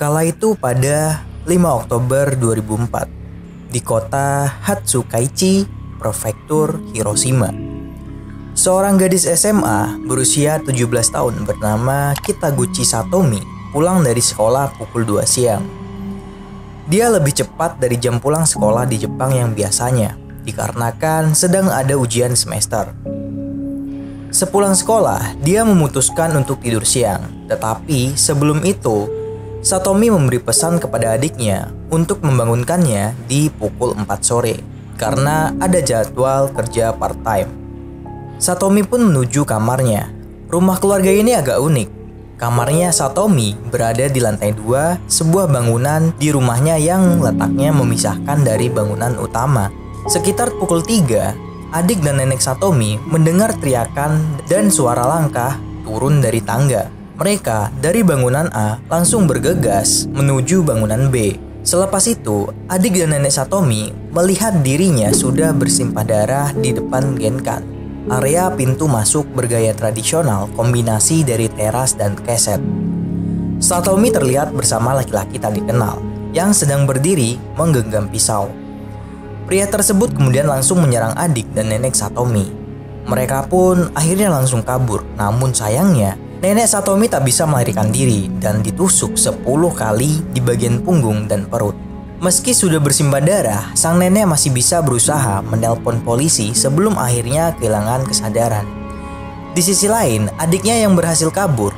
Kala itu pada 5 Oktober 2004 di kota Hatsukaichi, prefektur Hiroshima. Seorang gadis SMA berusia 17 tahun bernama Kitaguchi Satomi pulang dari sekolah pukul 2 siang. Dia lebih cepat dari jam pulang sekolah di Jepang yang biasanya, dikarenakan sedang ada ujian semester. Sepulang sekolah, dia memutuskan untuk tidur siang. Tetapi sebelum itu, Satomi memberi pesan kepada adiknya untuk membangunkannya di pukul 4 sore karena ada jadwal kerja part-time. Satomi pun menuju kamarnya. Rumah keluarga ini agak unik. Kamarnya Satomi berada di lantai 2 sebuah bangunan di rumahnya yang letaknya memisahkan dari bangunan utama. Sekitar pukul 3, adik dan nenek Satomi mendengar teriakan dan suara langkah turun dari tangga. Mereka dari bangunan A langsung bergegas menuju bangunan B. Selepas itu, adik dan nenek Satomi melihat dirinya sudah bersimpah darah di depan genkan, area pintu masuk bergaya tradisional kombinasi dari teras dan keset. Satomi terlihat bersama laki-laki tak dikenal yang sedang berdiri menggenggam pisau. Pria tersebut kemudian langsung menyerang adik dan nenek Satomi. Mereka pun akhirnya langsung kabur. Namun sayangnya, nenek Satomi tak bisa melarikan diri dan ditusuk 10 kali di bagian punggung dan perut. Meski sudah bersimbah darah, sang nenek masih bisa berusaha menelpon polisi sebelum akhirnya kehilangan kesadaran. Di sisi lain, adiknya yang berhasil kabur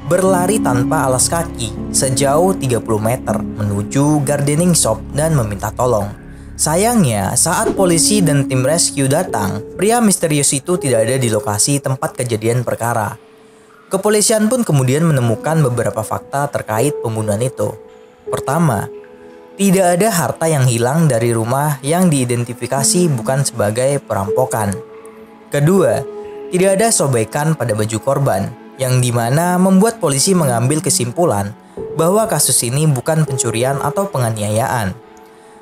berlari tanpa alas kaki sejauh 30 meter menuju gardening shop dan meminta tolong. Sayangnya, saat polisi dan tim rescue datang, pria misterius itu tidak ada di lokasi tempat kejadian perkara. Kepolisian pun kemudian menemukan beberapa fakta terkait pembunuhan itu. Pertama, tidak ada harta yang hilang dari rumah yang diidentifikasi bukan sebagai perampokan. Kedua, tidak ada sobekan pada baju korban, yang dimana membuat polisi mengambil kesimpulan bahwa kasus ini bukan pencurian atau penganiayaan.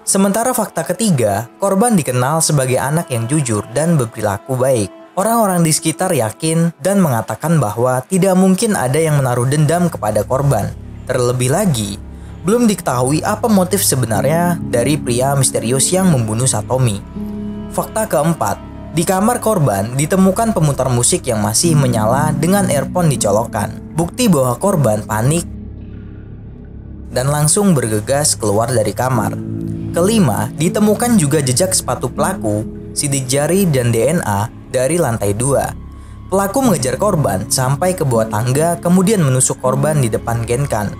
Sementara fakta ketiga, korban dikenal sebagai anak yang jujur dan berperilaku baik. Orang-orang di sekitar yakin dan mengatakan bahwa tidak mungkin ada yang menaruh dendam kepada korban. Terlebih lagi, belum diketahui apa motif sebenarnya dari pria misterius yang membunuh Satomi. Fakta keempat, di kamar korban ditemukan pemutar musik yang masih menyala dengan earphone dicolokkan. Bukti bahwa korban panik dan langsung bergegas keluar dari kamar. Kelima, ditemukan juga jejak sepatu pelaku, sidik jari dan DNA dari lantai 2. Pelaku mengejar korban sampai ke bawah tangga kemudian menusuk korban di depan genkan.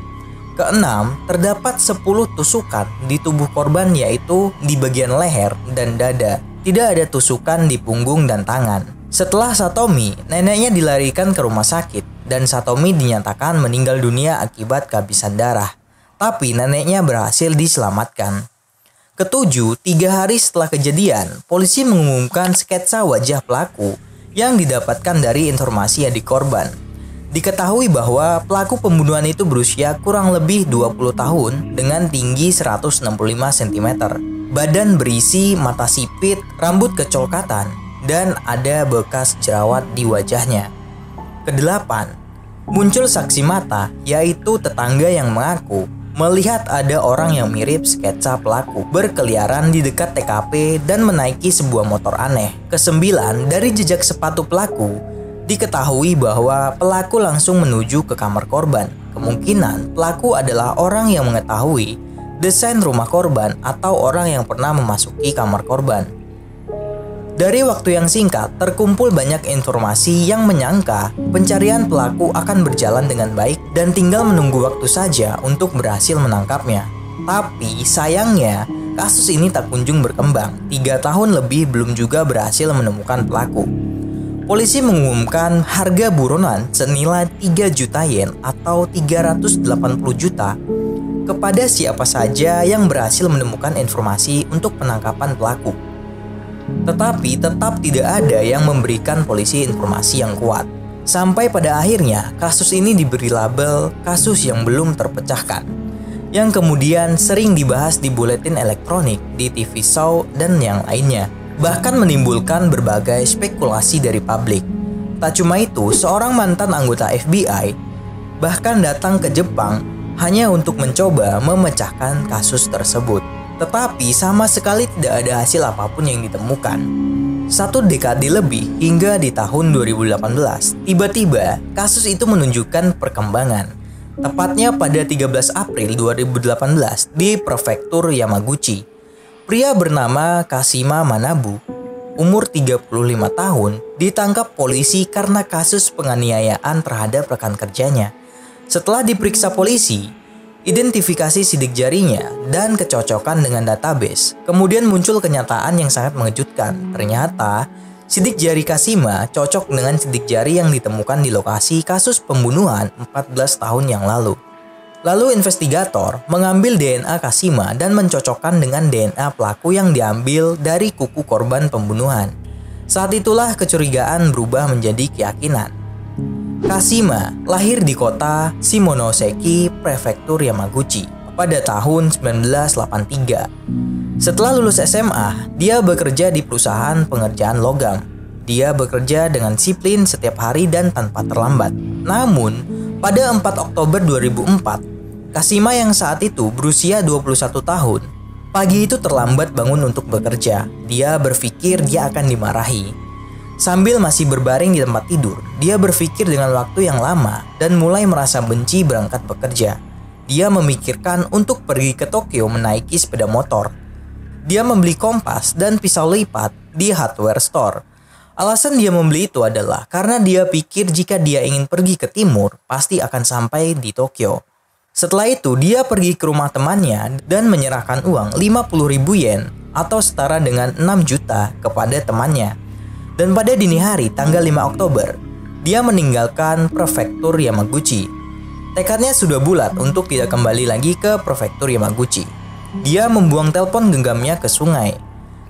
Keenam, terdapat 10 tusukan di tubuh korban yaitu di bagian leher dan dada. Tidak ada tusukan di punggung dan tangan. Setelah Satomi, neneknya dilarikan ke rumah sakit dan Satomi dinyatakan meninggal dunia akibat kehabisan darah. Tapi neneknya berhasil diselamatkan. Ketujuh, 3 hari setelah kejadian, polisi mengumumkan sketsa wajah pelaku yang didapatkan dari informasi adik korban. Diketahui bahwa pelaku pembunuhan itu berusia kurang lebih 20 tahun dengan tinggi 165 cm. Badan berisi mata sipit, rambut kecolkatan, dan ada bekas jerawat di wajahnya. Kedelapan, muncul saksi mata yaitu tetangga yang mengaku melihat ada orang yang mirip sketsa pelaku berkeliaran di dekat TKP dan menaiki sebuah motor aneh. Kesembilan, dari jejak sepatu pelaku, diketahui bahwa pelaku langsung menuju ke kamar korban. Kemungkinan pelaku adalah orang yang mengetahui desain rumah korban atau orang yang pernah memasuki kamar korban. Dari waktu yang singkat, terkumpul banyak informasi yang menyangka pencarian pelaku akan berjalan dengan baik dan tinggal menunggu waktu saja untuk berhasil menangkapnya. Tapi sayangnya, kasus ini tak kunjung berkembang. 3 tahun lebih belum juga berhasil menemukan pelaku. Polisi mengumumkan harga buronan senilai 3 juta yen atau 380 juta kepada siapa saja yang berhasil menemukan informasi untuk penangkapan pelaku. Tetapi tetap tidak ada yang memberikan polisi informasi yang kuat. Sampai pada akhirnya kasus ini diberi label kasus yang belum terpecahkan, yang kemudian sering dibahas di buletin elektronik, di TV show, dan yang lainnya. Bahkan menimbulkan berbagai spekulasi dari publik. Tak cuma itu, seorang mantan anggota FBI bahkan datang ke Jepang hanya untuk mencoba memecahkan kasus tersebut. Tetapi sama sekali tidak ada hasil apapun yang ditemukan. 1 dekade lebih hingga di tahun 2018, tiba-tiba kasus itu menunjukkan perkembangan. Tepatnya pada 13 April 2018 di prefektur Yamaguchi. Pria bernama Kashima Manabu, umur 35 tahun, ditangkap polisi karena kasus penganiayaan terhadap rekan kerjanya. Setelah diperiksa polisi, identifikasi sidik jarinya dan kecocokan dengan database, kemudian muncul kenyataan yang sangat mengejutkan. Ternyata, sidik jari Kashima cocok dengan sidik jari yang ditemukan di lokasi kasus pembunuhan 14 tahun yang lalu. Lalu investigator mengambil DNA Kashima dan mencocokkan dengan DNA pelaku yang diambil dari kuku korban pembunuhan. Saat itulah kecurigaan berubah menjadi keyakinan. Kashima lahir di kota Shimonoseki, prefektur Yamaguchi pada tahun 1983. Setelah lulus SMA, dia bekerja di perusahaan pengerjaan logam. Dia bekerja dengan disiplin setiap hari dan tanpa terlambat. Namun, pada 4 Oktober 2004, Kashima yang saat itu berusia 21 tahun, pagi itu terlambat bangun untuk bekerja. Dia berpikir dia akan dimarahi. Sambil masih berbaring di tempat tidur, dia berpikir dengan waktu yang lama dan mulai merasa benci berangkat bekerja. Dia memikirkan untuk pergi ke Tokyo menaiki sepeda motor. Dia membeli kompas dan pisau lipat di hardware store. Alasan dia membeli itu adalah karena dia pikir jika dia ingin pergi ke timur, pasti akan sampai di Tokyo. Setelah itu, dia pergi ke rumah temannya dan menyerahkan uang 50.000 yen atau setara dengan 6 juta kepada temannya. Dan pada dini hari tanggal 5 Oktober, dia meninggalkan prefektur Yamaguchi. Tekadnya sudah bulat untuk tidak kembali lagi ke prefektur Yamaguchi. Dia membuang telepon genggamnya ke sungai.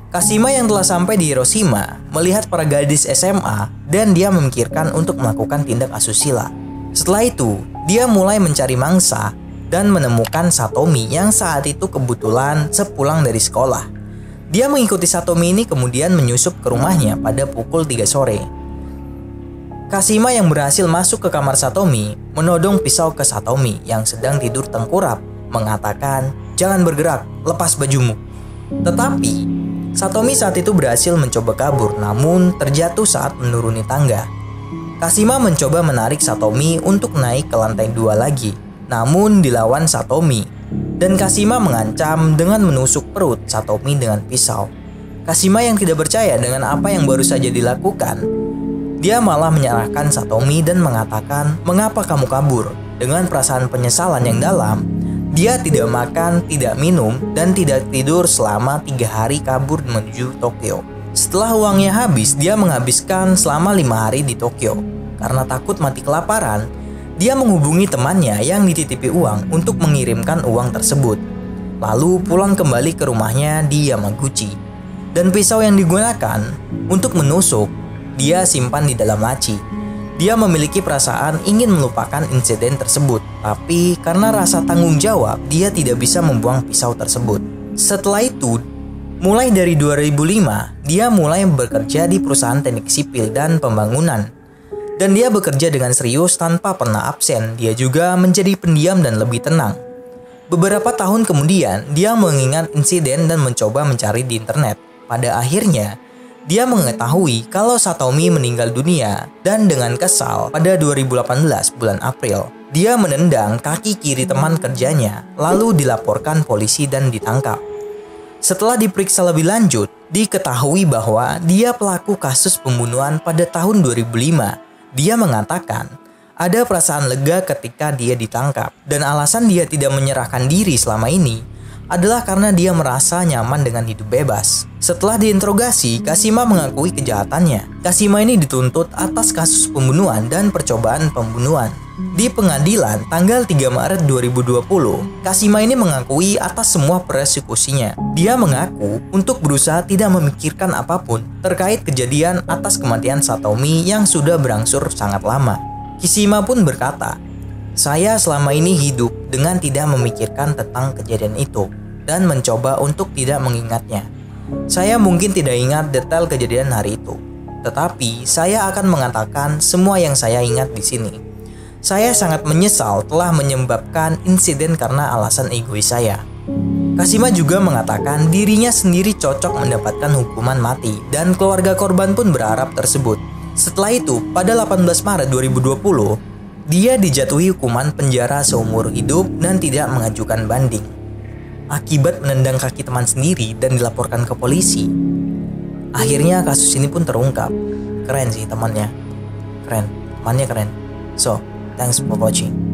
Kashima yang telah sampai di Hiroshima melihat para gadis SMA dan dia memikirkan untuk melakukan tindak asusila. Setelah itu, dia mulai mencari mangsa dan menemukan Satomi yang saat itu kebetulan sepulang dari sekolah. Dia mengikuti Satomi ini kemudian menyusup ke rumahnya pada pukul 3 sore. Kashima yang berhasil masuk ke kamar Satomi menodong pisau ke Satomi yang sedang tidur tengkurap, mengatakan, "Jangan bergerak, lepas bajumu." Tetapi, Satomi saat itu berhasil mencoba kabur namun terjatuh saat menuruni tangga. Kashima mencoba menarik Satomi untuk naik ke lantai 2 lagi, namun dilawan Satomi. Dan Kashima mengancam dengan menusuk perut Satomi dengan pisau. Kashima yang tidak percaya dengan apa yang baru saja dilakukan, dia malah menyalahkan Satomi dan mengatakan, "Mengapa kamu kabur?" Dengan perasaan penyesalan yang dalam, dia tidak makan, tidak minum, dan tidak tidur selama 3 hari kabur menuju Tokyo. Setelah uangnya habis, dia menghabiskan selama 5 hari di Tokyo. Karena takut mati kelaparan, dia menghubungi temannya yang dititipi uang untuk mengirimkan uang tersebut. Lalu pulang kembali ke rumahnya di Yamaguchi. Dan pisau yang digunakan untuk menusuk, dia simpan di dalam laci. Dia memiliki perasaan ingin melupakan insiden tersebut, tapi karena rasa tanggung jawab, dia tidak bisa membuang pisau tersebut. Setelah itu, mulai dari 2005, dia mulai bekerja di perusahaan teknik sipil dan pembangunan. Dan dia bekerja dengan serius tanpa pernah absen. Dia juga menjadi pendiam dan lebih tenang. Beberapa tahun kemudian, dia mengingat insiden dan mencoba mencari di internet. Pada akhirnya, dia mengetahui kalau Satomi meninggal dunia dan dengan kesal pada 2018 bulan April, dia menendang kaki kiri teman kerjanya lalu dilaporkan polisi dan ditangkap. Setelah diperiksa lebih lanjut, diketahui bahwa dia pelaku kasus pembunuhan pada tahun 2005. Dia mengatakan ada perasaan lega ketika dia ditangkap dan alasan dia tidak menyerahkan diri selama ini adalah karena dia merasa nyaman dengan hidup bebas. Setelah diinterogasi, Kashima mengakui kejahatannya. Kashima ini dituntut atas kasus pembunuhan dan percobaan pembunuhan. Di pengadilan tanggal 3 Maret 2020, Kashima ini mengakui atas semua persekusinya. Dia mengaku untuk berusaha tidak memikirkan apapun terkait kejadian atas kematian Satomi yang sudah berangsur sangat lama. Kashima pun berkata, "Saya selama ini hidup dengan tidak memikirkan tentang kejadian itu dan mencoba untuk tidak mengingatnya. Saya mungkin tidak ingat detail kejadian hari itu, tetapi saya akan mengatakan semua yang saya ingat di sini. Saya sangat menyesal telah menyebabkan insiden karena alasan egois saya. Kasima juga mengatakan dirinya sendiri cocok mendapatkan hukuman mati dan keluarga korban pun berharap tersebut. Setelah itu, pada 18 Maret 2020, dia dijatuhi hukuman penjara seumur hidup dan tidak mengajukan banding akibat menendang kaki teman sendiri dan dilaporkan ke polisi. Akhirnya kasus ini pun terungkap. Keren sih temannya. Keren, temannya keren. So, thanks for watching.